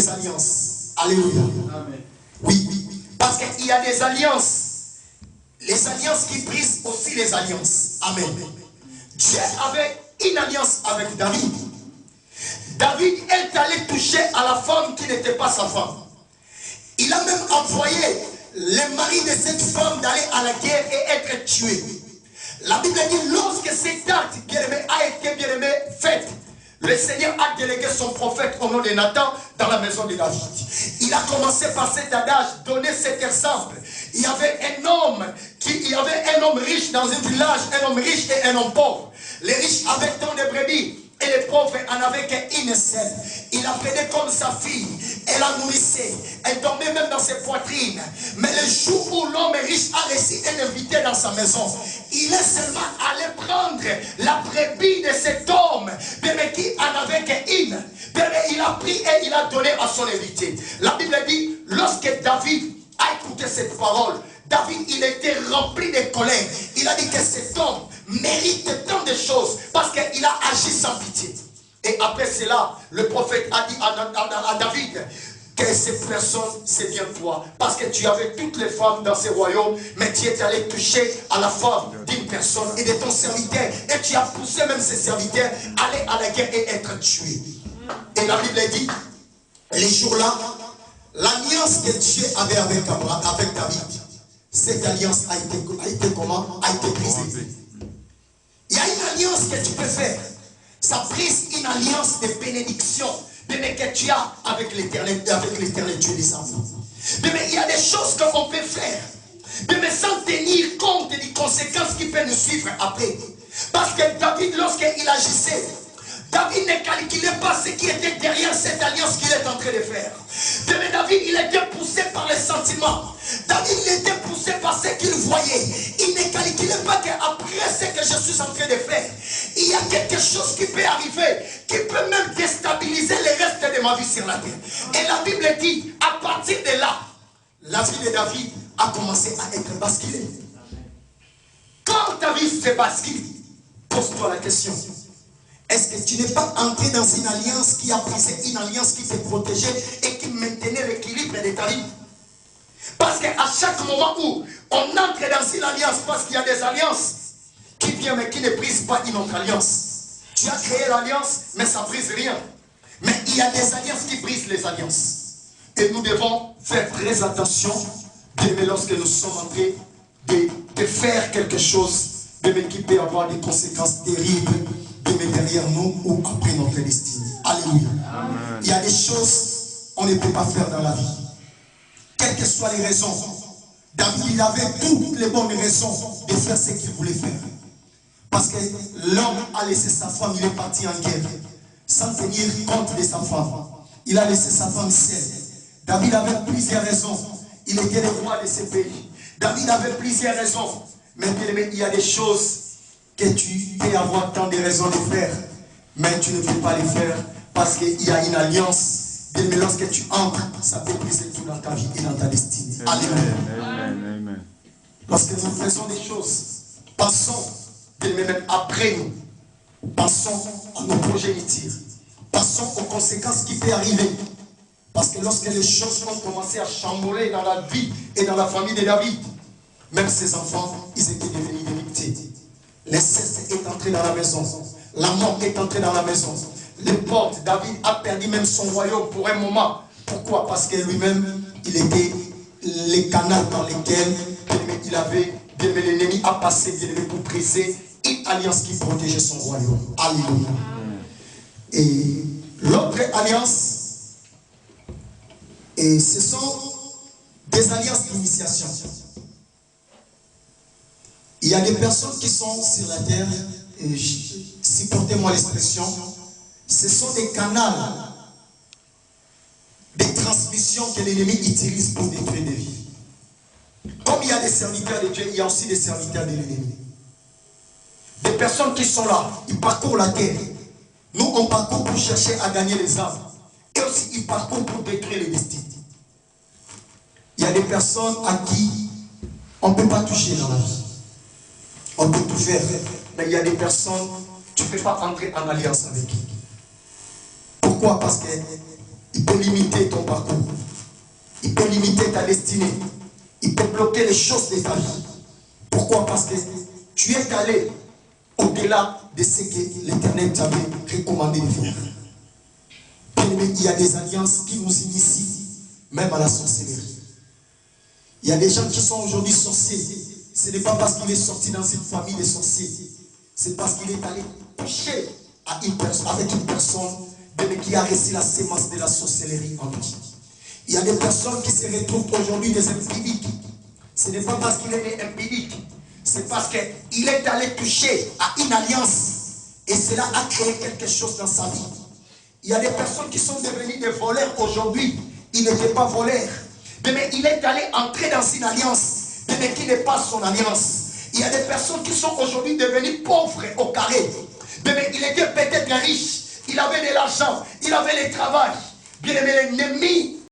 des alliances. Alléluia. Amen. Oui, parce qu'il y a des alliances. Les alliances qui brisent aussi les alliances. Amen. Dieu avait une alliance avec David. David est allé toucher à la femme qui n'était pas sa femme. Il a même envoyé les maris de cette femme d'aller à la guerre et être tués. La Bible dit, lorsque cet acte, bien-aimé, a été, bien-aimé, fait, le Seigneur a délégué son prophète au nom de Nathan dans la maison de David. Il a commencé par cet adage, donner cet exemple. Il y avait un homme riche dans un village, un homme riche et un homme pauvre. Les riches avaient tant de brebis et les pauvres en avaient qu'une seule. Il la prenait comme sa fille, elle la nourrissait, elle dormait même dans ses poitrines. Mais le jour où l'homme riche a reçu un invité dans sa maison, il est seulement allé prendre la brebis de cet homme, mais qui en avait qu'une. Il a pris et il a donné à son invité. La Bible dit, lorsque David a écouté cette parole, David, il était rempli de colère. Il a dit que cet homme mérite tant de choses parce qu'il a agi sans pitié. Et après cela, le prophète a dit à David que ces personnes, c'est bien toi. Parce que tu avais toutes les femmes dans ces royaumes, mais tu es allé toucher à la femme d'une personne et de ton serviteur. Et tu as poussé même ces serviteurs à aller à la guerre et être tués. Et la Bible dit, les jours-là, l'alliance que Dieu avait avec David, cette alliance a été comment? A été brisée. Il y a une alliance que tu peux faire. Ça brise une alliance de bénédiction que tu as avec l'éternel Dieu des armées. Mais il y a des choses qu'on peut faire, mais sans tenir compte des conséquences qui peuvent nous suivre après. Parce que David, lorsqu'il agissait, David ne calculait pas ce qui était derrière cette alliance qu'il est en train de faire. Mais David, il était poussé par les sentiments. David, il était poussé par ce qu'il voyait. Il ne calculait pas qu'après ce que je suis en train de faire, il y a quelque chose qui peut arriver, qui peut même déstabiliser le reste de ma vie sur la terre. Et la Bible dit, à partir de là, la vie de David a commencé à être basculée. Quand ta vie se bascule, pose-toi la question. Est-ce que tu n'es pas entré dans une alliance qui a brisé, une alliance qui te protégeait et qui maintenait l'équilibre de ta vie? Parce qu'à chaque moment où on entre dans une alliance, parce qu'il y a des alliances qui viennent mais qui ne brisent pas une autre alliance. Tu as créé l'alliance, mais ça ne brise rien. Mais il y a des alliances qui brisent les alliances. Et nous devons faire très attention lorsque nous sommes en train de faire quelque chose qui peut avoir des conséquences terribles derrière nous ou après notre destinée. Alléluia. Amen. Il y a des choses qu'on ne peut pas faire dans la vie. Quelles que soient les raisons. David, il avait toutes les bonnes raisons de faire ce qu'il voulait faire. Parce que l'homme a laissé sa femme, il est parti en guerre. Sans tenir compte de sa femme. Il a laissé sa femme seule. David avait plusieurs raisons. Il était le roi de ce pays. David avait plusieurs raisons. Mais il y a des choses que tu peux avoir tant de raisons de faire, mais tu ne peux pas les faire parce qu'il y a une alliance. Mais lorsque tu entres, ça peut briser tout dans ta vie et dans ta destinée. Alléluia. Lorsque nous faisons des choses, pensons même après nous. Pensons à nos progénitures. Pensons aux conséquences qui peuvent arriver. Parce que lorsque les choses ont commencé à chambouler dans la vie et dans la famille de David, même ses enfants, ils étaient devenus des victimes. L'inceste est entré dans la maison. La mort est entrée dans la maison. Les portes, David a perdu même son royaume pour un moment. Pourquoi? Parce que lui-même, il était les canaux par lesquels il avait, l'ennemi a passé pour briser une alliance qui protégeait son royaume. Alléluia. Et l'autre alliance, et ce sont des alliances d'initiation. Il y a des personnes qui sont sur la terre, et supportez-moi l'expression, ce sont des canaux, des transmissions que l'ennemi utilise pour détruire des vies. Comme il y a des serviteurs de Dieu, il y a aussi des serviteurs de l'ennemi. Des personnes qui sont là, ils parcourent la terre. Nous, on parcourt pour chercher à gagner les âmes. Et aussi, ils parcourent pour détruire les destinées. Il y a des personnes à qui on ne peut pas toucher dans la vie. On peut tout faire, mais il y a des personnes, tu ne peux pas entrer en alliance avec eux. Pourquoi? Parce qu'il il peut limiter ton parcours. Il peut limiter ta destinée. Il peut bloquer les choses de ta vie. Pourquoi? Parce que tu es allé au-delà de ce que l'Éternel t'avait recommandé de faire. Bien-aimé, il y a des alliances qui nous initient même à la sorcellerie. Il y a des gens qui sont aujourd'hui sorciers. Ce n'est pas parce qu'il est sorti dans une famille de sorciers. C'est parce qu'il est allé toucher à une personne, avec une personne qui a reçu la sémence de la sorcellerie en lui. Il y a des personnes qui se retrouvent aujourd'hui des impédiques. Ce n'est pas parce qu'il est né impédique. C'est parce qu'il est allé toucher à une alliance. Et cela a créé quelque chose dans sa vie. Il y a des personnes qui sont devenues des voleurs aujourd'hui. Il n'était pas voleur. Mais il est allé entrer dans une alliance. Mais qui n'est pas son alliance. Il y a des personnes qui sont aujourd'hui devenues pauvres au carré. Mais il était peut-être riche. Il avait de l'argent. Il avait le travail. Bien aimé, l'ennemi